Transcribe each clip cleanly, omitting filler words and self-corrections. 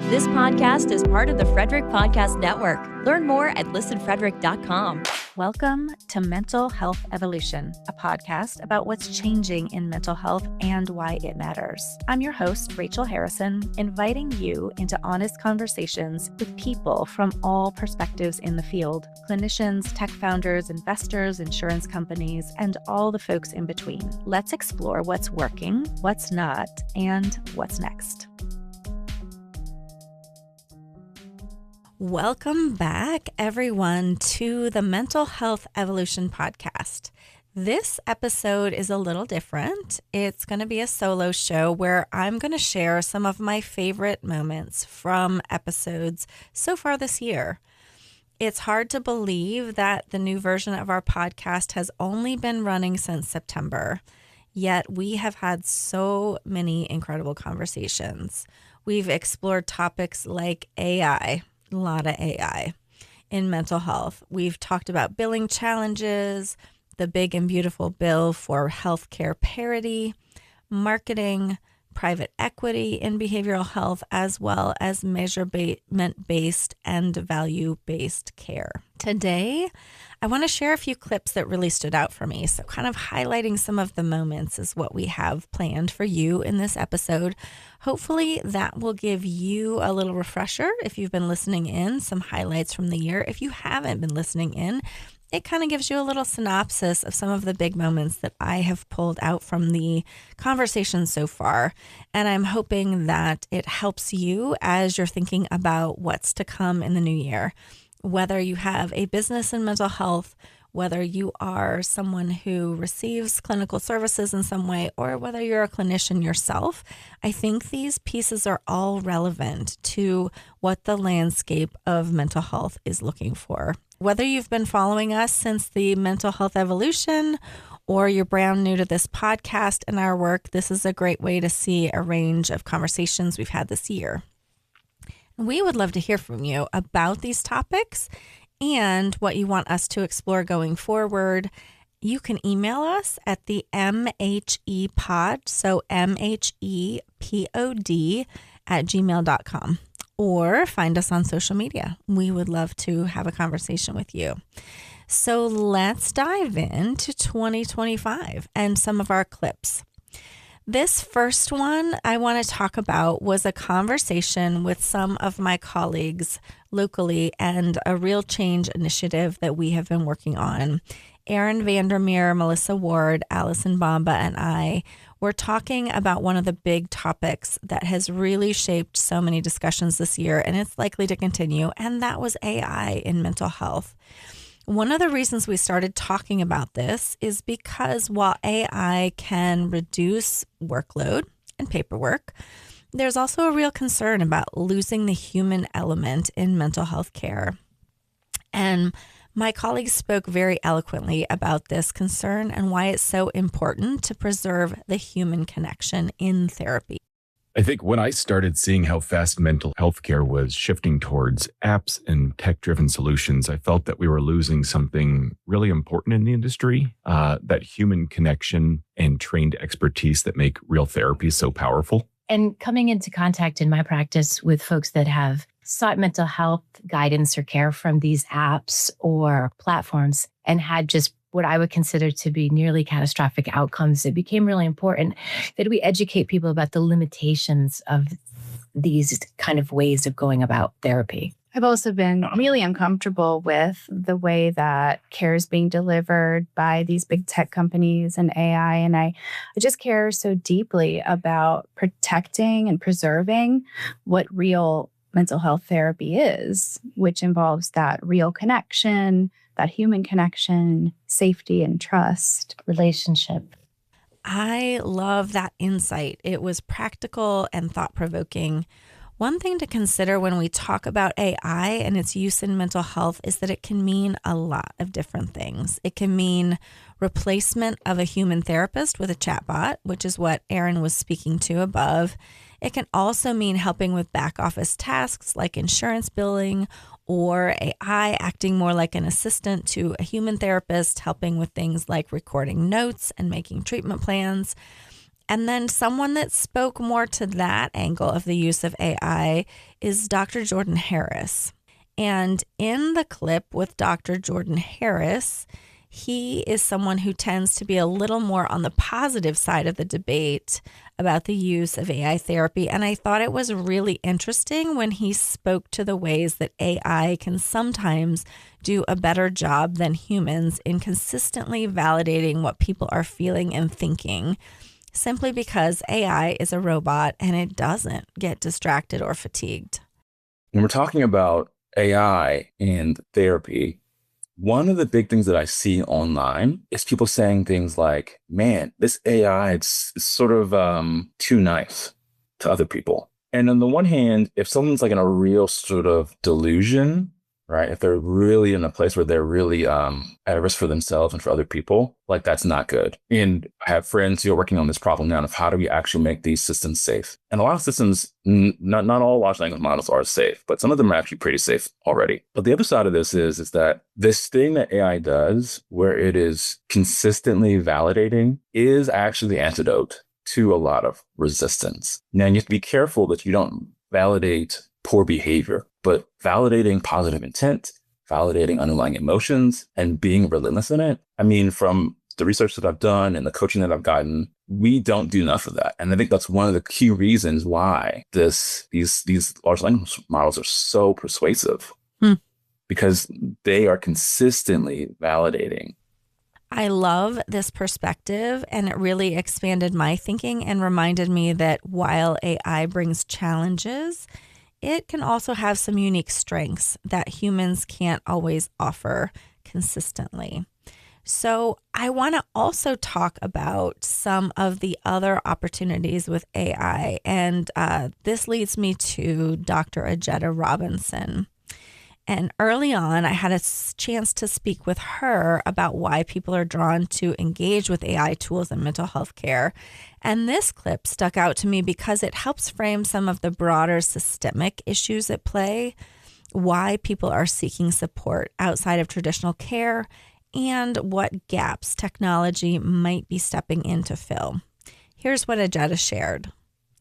This podcast is part of the Frederick Podcast Network. Learn more at listenfrederick.com. Welcome to Mental Health Evolution, a podcast about what's changing in mental health and why it matters. I'm your host, Rachel Harrison, inviting you into honest conversations with people from all perspectives in the field: clinicians, tech founders, investors, insurance companies, and all the folks in between. Let's explore what's working, what's not, and what's next. Welcome back, everyone, to the Mental Health Evolution podcast. This episode is a little different. It's going to be a solo show where I'm going to share some of my favorite moments from episodes so far this year. It's hard to believe that the new version of our podcast has only been running since September, yet we have had so many incredible conversations. We've explored topics like AI. A lot of AI in mental health. We've talked about billing challenges, the big and beautiful bill for healthcare parity, marketing, private equity in behavioral health, as well as measurement-based and value-based care. Today, I want to share a few clips that really stood out for me. So kind of highlighting some of the moments is what we have planned for you in this episode. Hopefully that will give you a little refresher if you've been listening in, some highlights from the year. If you haven't been listening in, it kind of gives you a little synopsis of some of the big moments that I have pulled out from the conversation so far. And I'm hoping that it helps you as you're thinking about what's to come in the new year. Whether you have a business in mental health, whether you are someone who receives clinical services in some way, or whether you're a clinician yourself, I think these pieces are all relevant to what the landscape of mental health is looking for. Whether you've been following us since the Mental Health Evolution or you're brand new to this podcast and our work, this is a great way to see a range of conversations we've had this year. We would love to hear from you about these topics and what you want us to explore going forward. You can email us at the MHEpod, so MHEPOD @gmail.com. Or find us on social media. We would love to have a conversation with you. So let's dive into 2025 and some of our clips. This first one I want to talk about was a conversation with some of my colleagues locally and a real change initiative that we have been working on. Erin Vandermeer, Melissa Ward, Allison Bomba, and I were talking about one of the big topics that has really shaped so many discussions this year, and it's likely to continue, and that was AI in mental health. One of the reasons we started talking about this is because while AI can reduce workload and paperwork, there's also a real concern about losing the human element in mental health care. And my colleagues spoke very eloquently about this concern and why it's so important to preserve the human connection in therapy. I think when I started seeing how fast mental health care was shifting towards apps and tech-driven solutions, I felt that we were losing something really important in the industry, that human connection and trained expertise that make real therapy so powerful. And coming into contact in my practice with folks that have sought mental health guidance or care from these apps or platforms and had just what I would consider to be nearly catastrophic outcomes, it became really important that we educate people about the limitations of these kind of ways of going about therapy. I've also been really uncomfortable with the way that care is being delivered by these big tech companies and AI. And I just care so deeply about protecting and preserving what real mental health therapy is, which involves that real connection, that human connection, safety and trust, relationship. I love that insight. It was practical and thought-provoking. One thing to consider when we talk about AI and its use in mental health is that it can mean a lot of different things. It can mean replacement of a human therapist with a chatbot, which is what Erin was speaking to above. It can also mean helping with back office tasks like insurance billing, or AI acting more like an assistant to a human therapist, helping with things like recording notes and making treatment plans. And then someone that spoke more to that angle of the use of AI is Dr. Jordan Harris. And in the clip with Dr. Jordan Harris, he is someone who tends to be a little more on the positive side of the debate about the use of AI therapy. And I thought it was really interesting when he spoke to the ways that AI can sometimes do a better job than humans in consistently validating what people are feeling and thinking, simply because AI is a robot and it doesn't get distracted or fatigued. When we're talking about AI and therapy, one of the big things that I see online is people saying things like, man, this AI, it's sort of too nice to other people. And on the one hand, if someone's like in a real sort of delusion, right? If they're really in a place where they're really at risk for themselves and for other people, like that's not good. And I have friends who are working on this problem now of how do we actually make these systems safe? And a lot of systems, not all large language models are safe, but some of them are actually pretty safe already. But the other side of this is that this thing that AI does, where it is consistently validating, is actually the antidote to a lot of resistance. Now, you have to be careful that you don't validate poor behavior, but validating positive intent, validating underlying emotions, and being relentless in it. I mean, from the research that I've done and the coaching that I've gotten, we don't do enough of that. And I think that's one of the key reasons why these large language models are so persuasive, because they are consistently validating. I love this perspective, and it really expanded my thinking and reminded me that while AI brings challenges, it can also have some unique strengths that humans can't always offer consistently. So I want to also talk about some of the other opportunities with AI, and this leads me to Dr. Ajetta Robinson. And early on, I had a chance to speak with her about why people are drawn to engage with AI tools in mental health care. And this clip stuck out to me because it helps frame some of the broader systemic issues at play, why people are seeking support outside of traditional care, and what gaps technology might be stepping in to fill. Here's what Ajetta shared.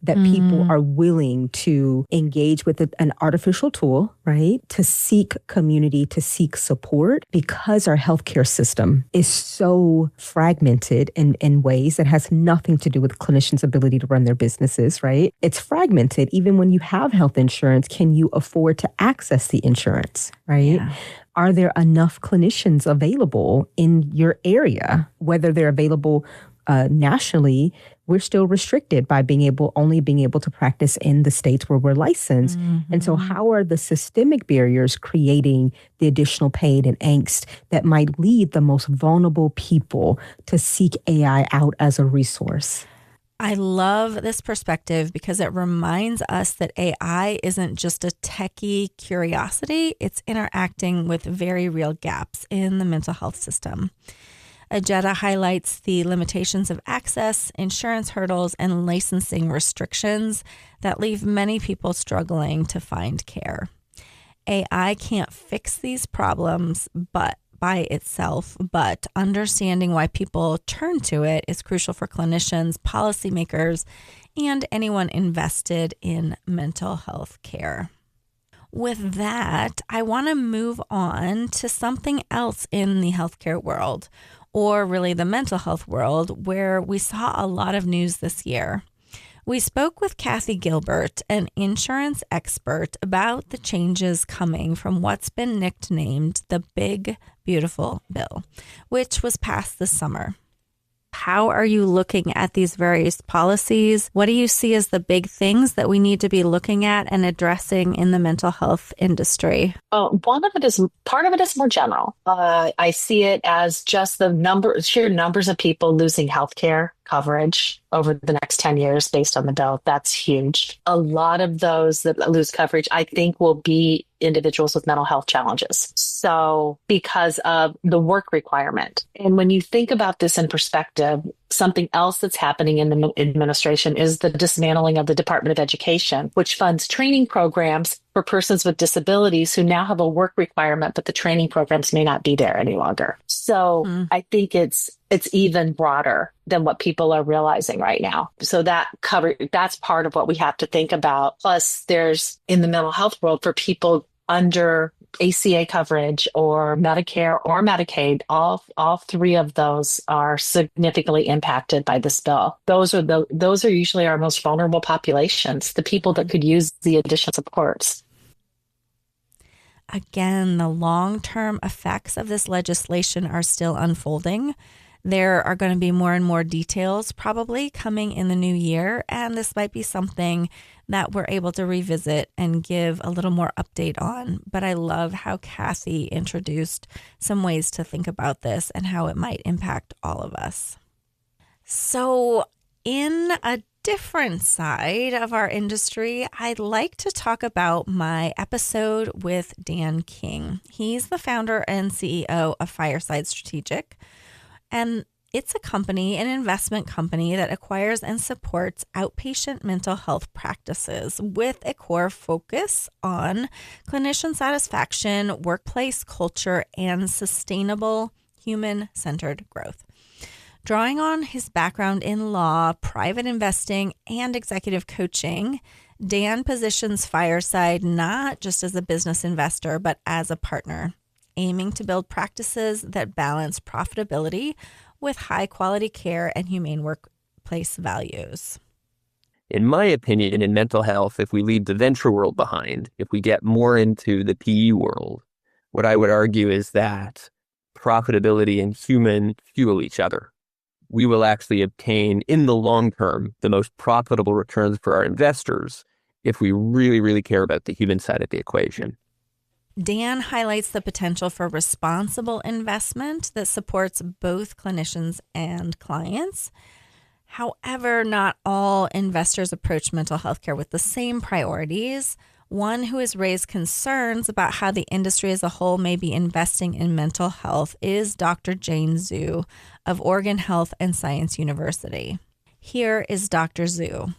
That people are willing to engage with an artificial tool, right? To seek community, to seek support, because our healthcare system is so fragmented in ways that has nothing to do with clinicians' ability to run their businesses, right? It's fragmented. Even when you have health insurance, can you afford to access the insurance, right? Yeah. Are there enough clinicians available in your area? Whether they're available nationally, we're still restricted by only being able to practice in the states where we're licensed. Mm-hmm. And so how are the systemic barriers creating the additional pain and angst that might lead the most vulnerable people to seek AI out as a resource? I love this perspective because it reminds us that AI isn't just a techie curiosity. It's interacting with very real gaps in the mental health system. Ajetta highlights the limitations of access, insurance hurdles, and licensing restrictions that leave many people struggling to find care. AI can't fix these problems by itself, but understanding why people turn to it is crucial for clinicians, policymakers, and anyone invested in mental health care. With that, I want to move on to something else in the healthcare world, or really the mental health world, where we saw a lot of news this year. We spoke with Kathy Gilbert, an insurance expert, about the changes coming from what's been nicknamed the Big Beautiful Bill, which was passed this summer. How are you looking at these various policies? What do you see as the big things that we need to be looking at and addressing in the mental health industry? Part of it is more general. I see it as just the sheer numbers of people losing healthcare coverage over the next 10 years based on the bill. That's huge. A lot of those that lose coverage, I think, will be individuals with mental health challenges. So because of the work requirement. And when you think about this in perspective, something else that's happening in the administration is the dismantling of the Department of Education, which funds training programs for persons with disabilities who now have a work requirement, but the training programs may not be there any longer. So I think it's even broader than what people are realizing right now. So that's part of what we have to think about. Plus, there's in the mental health world for people under ACA coverage or Medicare or Medicaid, all three of those are significantly impacted by this bill. Those are usually our most vulnerable populations, the people that could use the additional supports. Again, the long-term effects of this legislation are still unfolding. There are going to be more and more details probably coming in the new year, and this might be something that we're able to revisit and give a little more update on. But I love how Kathy introduced some ways to think about this and how it might impact all of us. So in a different side of our industry, I'd like to talk about my episode with Dan King. He's the founder and CEO of Fireside Strategic, and it's a company, an investment company that acquires and supports outpatient mental health practices with a core focus on clinician satisfaction, workplace culture, and sustainable human-centered growth. Drawing on his background in law, private investing, and executive coaching, Dan positions Fireside not just as a business investor, but as a partner, aiming to build practices that balance profitability with high-quality care and humane workplace values. In my opinion, in mental health, if we leave the venture world behind, if we get more into the PE world, what I would argue is that profitability and human fuel each other. We will actually obtain, in the long term, the most profitable returns for our investors if we really, really care about the human side of the equation. Dan highlights the potential for responsible investment that supports both clinicians and clients. However, not all investors approach mental health care with the same priorities. One who has raised concerns about how the industry as a whole may be investing in mental health is Dr. Jane Zhu of Oregon Health and Science University. Here is Dr. Zhu.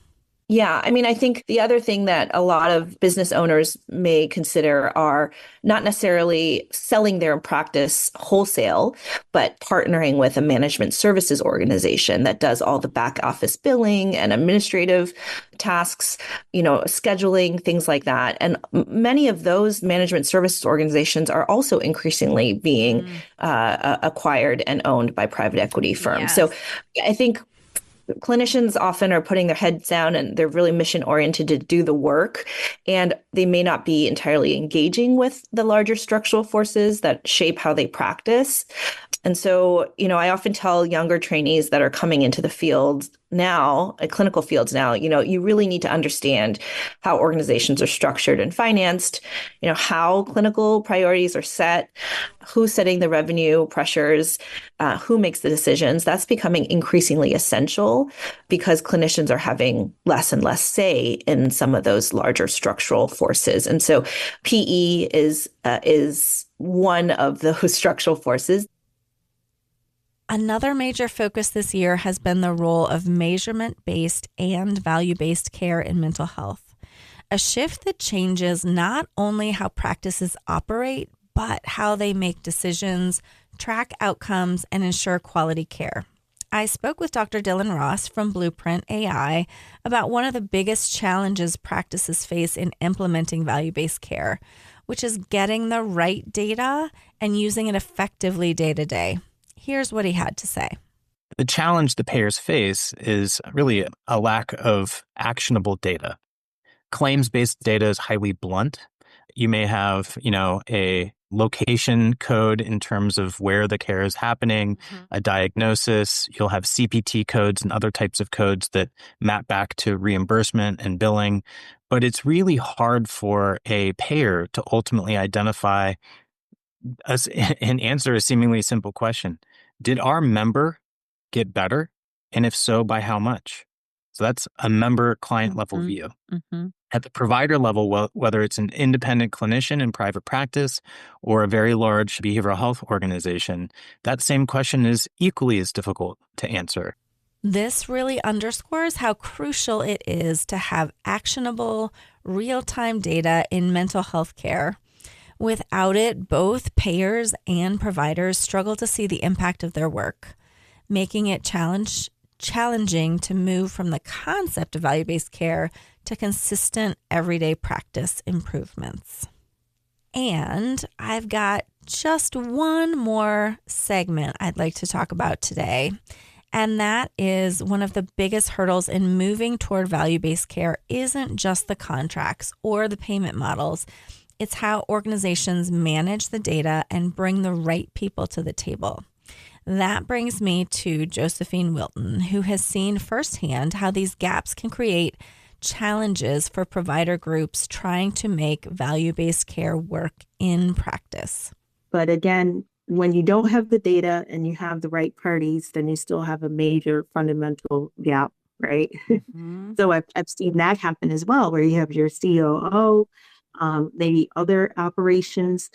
Yeah, I mean, I think the other thing that a lot of business owners may consider are not necessarily selling their practice wholesale, but partnering with a management services organization that does all the back office billing and administrative tasks, scheduling, things like that. And many of those management services organizations are also increasingly being acquired and owned by private equity firms. Yes. So I think clinicians often are putting their heads down and they're really mission oriented to do the work. And they may not be entirely engaging with the larger structural forces that shape how they practice. And so, I often tell younger trainees that are coming into the field now, clinical fields now, you really need to understand how organizations are structured and financed, how clinical priorities are set, who's setting the revenue pressures, who makes the decisions. That's becoming increasingly essential because clinicians are having less and less say in some of those larger structural forces. And so PE is one of those structural forces. Another major focus this year has been the role of measurement-based and value-based care in mental health, a shift that changes not only how practices operate, but how they make decisions, track outcomes, and ensure quality care. I spoke with Dr. Dylan Ross from Blueprint AI about one of the biggest challenges practices face in implementing value-based care, which is getting the right data and using it effectively day to day. Here's what he had to say. The challenge the payers face is really a lack of actionable data. Claims-based data is highly blunt. You may have, a location code in terms of where the care is happening, a diagnosis. You'll have CPT codes and other types of codes that map back to reimbursement and billing. But it's really hard for a payer to ultimately identify and answer a seemingly simple question. Did our member get better? And if so, by how much? So that's a member client level view. At the provider level, whether it's an independent clinician in private practice or a very large behavioral health organization, that same question is equally as difficult to answer. This really underscores how crucial it is to have actionable, real-time data in mental health care. Without it, both payers and providers struggle to see the impact of their work, making it challenging to move from the concept of value-based care to consistent everyday practice improvements. And I've got just one more segment I'd like to talk about today. And that is one of the biggest hurdles in moving toward value-based care isn't just the contracts or the payment models. It's how organizations manage the data and bring the right people to the table. That brings me to Josephine Wilton, who has seen firsthand how these gaps can create challenges for provider groups trying to make value-based care work in practice. But again, when you don't have the data and you have the right parties, then you still have a major fundamental gap, right? Mm-hmm. So I've seen that happen as well, where you have your COO, maybe other operations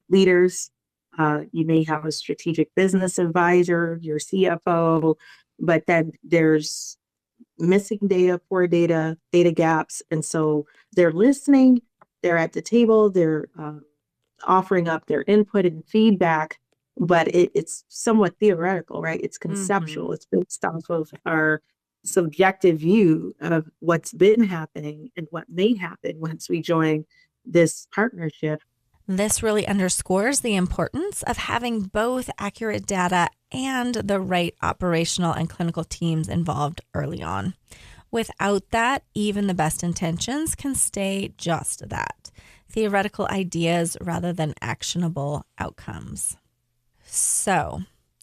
leaders. You may have a strategic business advisor, your CFO, but then there's missing data, poor data gaps. And so they're listening, they're at the table, they're offering up their input and feedback, but it's somewhat theoretical, right? It's conceptual. Mm-hmm. It's based off of our subjective view of what's been happening and what may happen once we join this partnership. This really underscores the importance of having both accurate data and the right operational and clinical teams involved early on. Without that, even the best intentions can stay just that, theoretical ideas rather than actionable outcomes. So,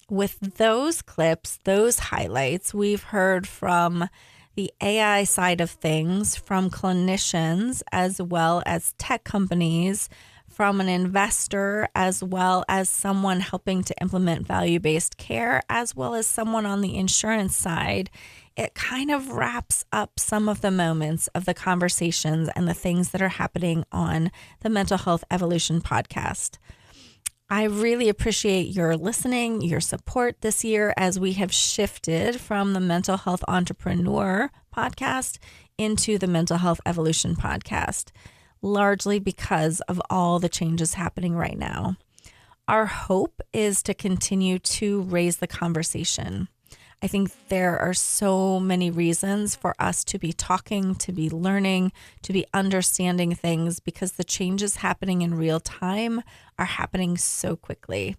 with those clips, those highlights, we've heard from the AI side of things, from clinicians as well as tech companies, from an investor as well as someone helping to implement value-based care, as well as someone on the insurance side. It kind of wraps up some of the moments of the conversations and the things that are happening on the Mental Health Evolution podcast. I really appreciate your listening, your support this year as we have shifted from the Mental Health Entrepreneur podcast into the Mental Health Evolution podcast, largely because of all the changes happening right now. Our hope is to continue to raise the conversation. I think there are so many reasons for us to be talking, to be learning, to be understanding things, because the changes happening in real time are happening so quickly.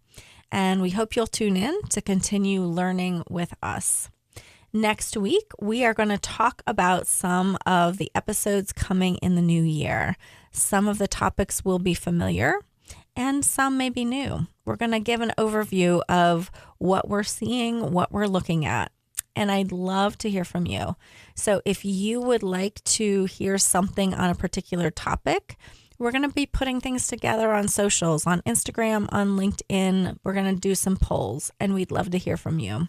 And we hope you'll tune in to continue learning with us. Next week, we are going to talk about some of the episodes coming in the new year. Some of the topics will be familiar and some may be new. We're going to give an overview of what we're seeing, what we're looking at, and I'd love to hear from you. So if you would like to hear something on a particular topic, we're going to be putting things together on socials, on Instagram, on LinkedIn. We're going to do some polls, and we'd love to hear from you.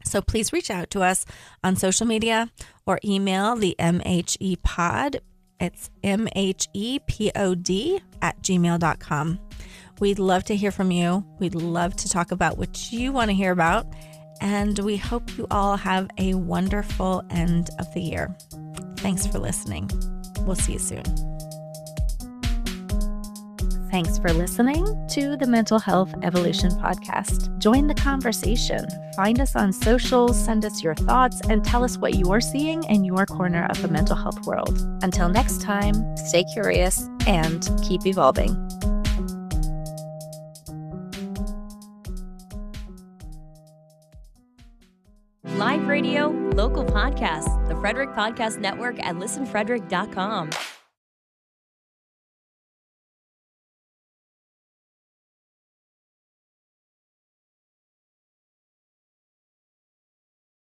So please reach out to us on social media or email the MHE pod. It's MHEPOD@gmail.com. We'd love to hear from you. We'd love to talk about what you want to hear about. And we hope you all have a wonderful end of the year. Thanks for listening. We'll see you soon. Thanks for listening to the Mental Health Evolution podcast. Join the conversation. Find us on socials, send us your thoughts, and tell us what you're seeing in your corner of the mental health world. Until next time, stay curious and keep evolving. Live radio, local podcasts, the Frederick Podcast Network at listenfrederick.com.